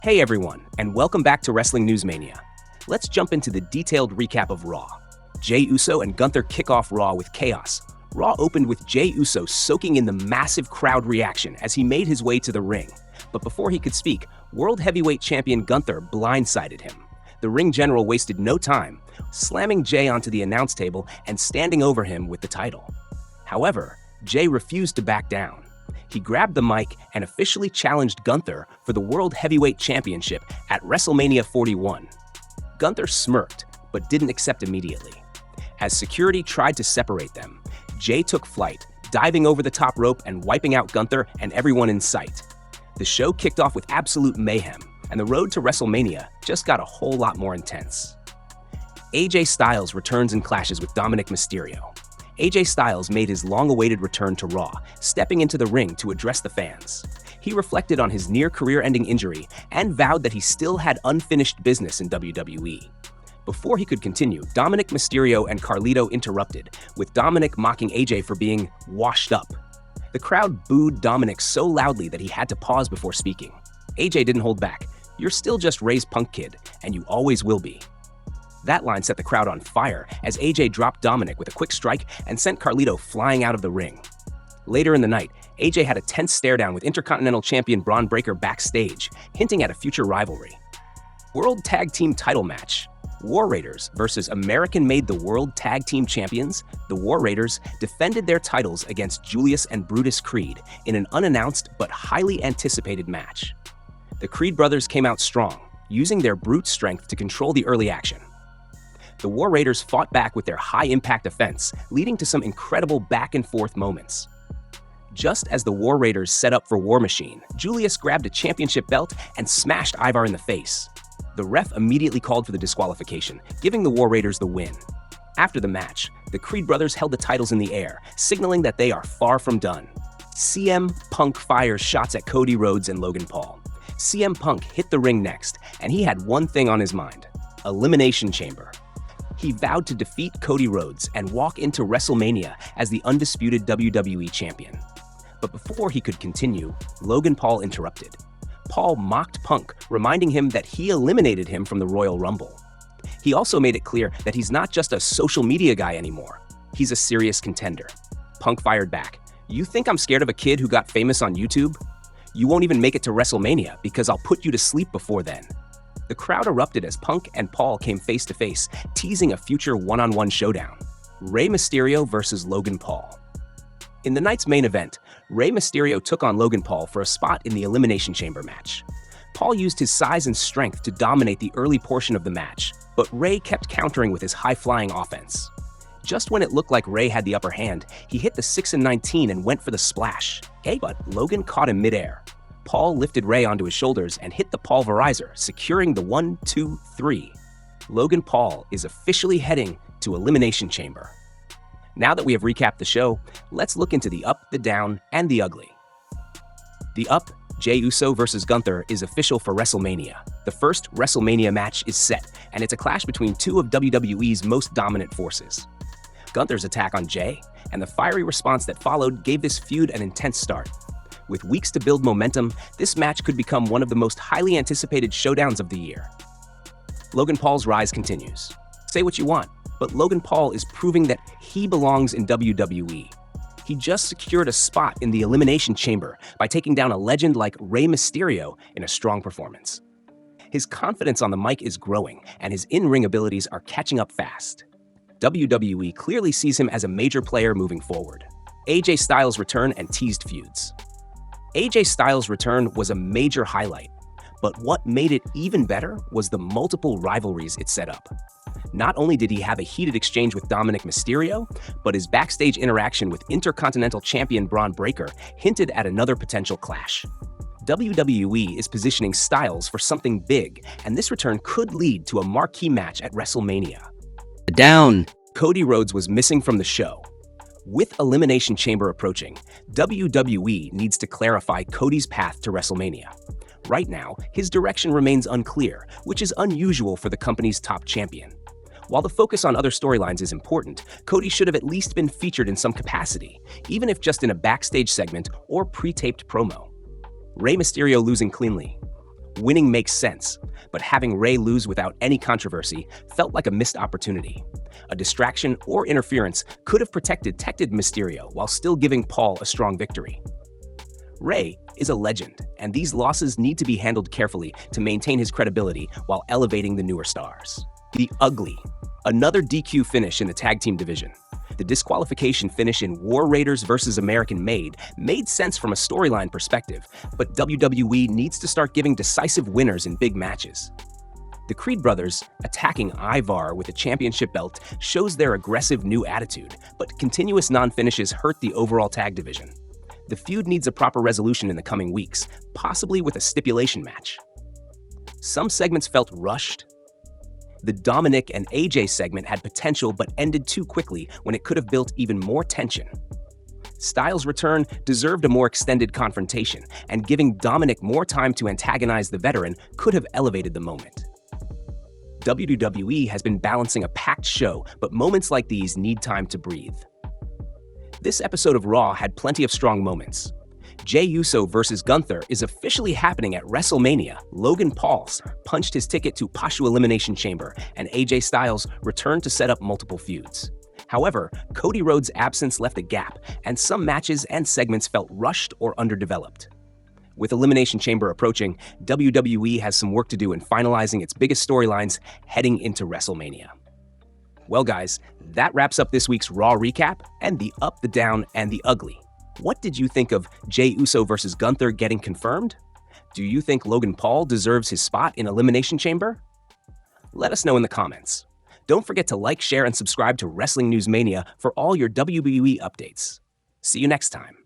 Hey everyone, and welcome back to Wrestling News Mania. Let's jump into the detailed recap of Raw. Jey Uso and Gunther kick off Raw with chaos. Raw opened with Jey Uso soaking in the massive crowd reaction as he made his way to the ring. But before he could speak, World Heavyweight Champion Gunther blindsided him. The ring general wasted no time, slamming Jey onto the announce table and standing over him with the title. However, Jey refused to back down. He grabbed the mic and officially challenged Gunther for the World Heavyweight Championship at WrestleMania 41. Gunther smirked, but didn't accept immediately. As security tried to separate them, Jey took flight, diving over the top rope and wiping out Gunther and everyone in sight. The show kicked off with absolute mayhem, and the road to WrestleMania just got a whole lot more intense. AJ Styles returns and clashes with Dominik Mysterio. AJ Styles made his long-awaited return to Raw, stepping into the ring to address the fans. He reflected on his near-career-ending injury and vowed that he still had unfinished business in WWE. Before he could continue, Dominik Mysterio and Carlito interrupted, with Dominik mocking AJ for being washed up. The crowd booed Dominik so loudly that he had to pause before speaking. AJ didn't hold back. "You're still just Rey's punk kid, and you always will be." That line set the crowd on fire as AJ dropped Dominik with a quick strike and sent Carlito flying out of the ring. Later in the night, AJ had a tense stare-down with Intercontinental Champion Braun Breaker backstage, hinting at a future rivalry. World Tag Team title match. War Raiders versus American-made the World Tag Team Champions, the War Raiders defended their titles against Julius and Brutus Creed in an unannounced but highly anticipated match. The Creed brothers came out strong, using their brute strength to control the early action. The War Raiders fought back with their high-impact offense, leading to some incredible back-and-forth moments. Just as the War Raiders set up for War Machine, Julius grabbed a championship belt and smashed Ivar in the face. The ref immediately called for the disqualification, giving the War Raiders the win. After the match, the Creed brothers held the titles in the air, signaling that they are far from done. CM Punk fires shots at Cody Rhodes and Logan Paul. CM Punk hit the ring next, and he had one thing on his mind: Elimination Chamber. He vowed to defeat Cody Rhodes and walk into WrestleMania as the undisputed WWE champion. But before he could continue, Logan Paul interrupted. Paul mocked Punk, reminding him that he eliminated him from the Royal Rumble. He also made it clear that he's not just a social media guy anymore. He's a serious contender. Punk fired back. "You think I'm scared of a kid who got famous on YouTube? You won't even make it to WrestleMania because I'll put you to sleep before then." The crowd erupted as Punk and Paul came face-to-face, teasing a future one-on-one showdown. Rey Mysterio versus Logan Paul. In the night's main event, Rey Mysterio took on Logan Paul for a spot in the Elimination Chamber match. Paul used his size and strength to dominate the early portion of the match, but Rey kept countering with his high-flying offense. Just when it looked like Rey had the upper hand, he hit the 6 and 19 and went for the splash. But Logan caught him midair. Paul lifted Rey onto his shoulders and hit the Paulverizer, securing the 1, 2, 3. Logan Paul is officially heading to Elimination Chamber. Now that we have recapped the show, let's look into the up, the down, and the ugly. The up, Jey Uso versus Gunther, is official for WrestleMania. The first WrestleMania match is set, and it's a clash between two of WWE's most dominant forces. Gunther's attack on Jey and the fiery response that followed gave this feud an intense start. With weeks to build momentum, this match could become one of the most highly anticipated showdowns of the year. Logan Paul's rise continues. Say what you want, but Logan Paul is proving that he belongs in WWE. He just secured a spot in the Elimination Chamber by taking down a legend like Rey Mysterio in a strong performance. His confidence on the mic is growing, and his in-ring abilities are catching up fast. WWE clearly sees him as a major player moving forward. AJ Styles' return and teased feuds. AJ Styles' return was a major highlight, but what made it even better was the multiple rivalries it set up. Not only did he have a heated exchange with Dominik Mysterio, but his backstage interaction with Intercontinental Champion Braun Breaker hinted at another potential clash. WWE is positioning Styles for something big, and this return could lead to a marquee match at WrestleMania. Down. Cody Rhodes was missing from the show. With Elimination Chamber approaching, WWE needs to clarify Cody's path to WrestleMania. Right now, his direction remains unclear, which is unusual for the company's top champion. While the focus on other storylines is important, Cody should have at least been featured in some capacity, even if just in a backstage segment or pre-taped promo. Rey Mysterio losing cleanly. Winning makes sense, but having Rey lose without any controversy felt like a missed opportunity. A distraction or interference could have protected Mysterio while still giving Paul a strong victory. Rey is a legend, and these losses need to be handled carefully to maintain his credibility while elevating the newer stars. The Ugly. Another DQ finish in the tag team division. The disqualification finish in War Raiders vs. American made sense from a storyline perspective, but WWE needs to start giving decisive winners in big matches. The Creed brothers attacking Ivar with a championship belt shows their aggressive new attitude, but continuous non-finishes hurt the overall tag division. The feud needs a proper resolution in the coming weeks, possibly with a stipulation match. Some segments felt rushed. The Dominik and AJ segment had potential but ended too quickly when it could have built even more tension. Styles' return deserved a more extended confrontation, and giving Dominik more time to antagonize the veteran could have elevated the moment. WWE has been balancing a packed show, but moments like these need time to breathe. This episode of Raw had plenty of strong moments. Jey Uso vs. Gunther is officially happening at WrestleMania. Logan Paul punched his ticket to Pashu Elimination Chamber, and AJ Styles returned to set up multiple feuds. However, Cody Rhodes' absence left a gap, and some matches and segments felt rushed or underdeveloped. With Elimination Chamber approaching, WWE has some work to do in finalizing its biggest storylines heading into WrestleMania. Well guys, that wraps up this week's Raw recap and the up, the down, and the ugly. What did you think of Jey Uso vs. Gunther getting confirmed? Do you think Logan Paul deserves his spot in Elimination Chamber? Let us know in the comments. Don't forget to like, share, and subscribe to Wrestling News Mania for all your WWE updates. See you next time.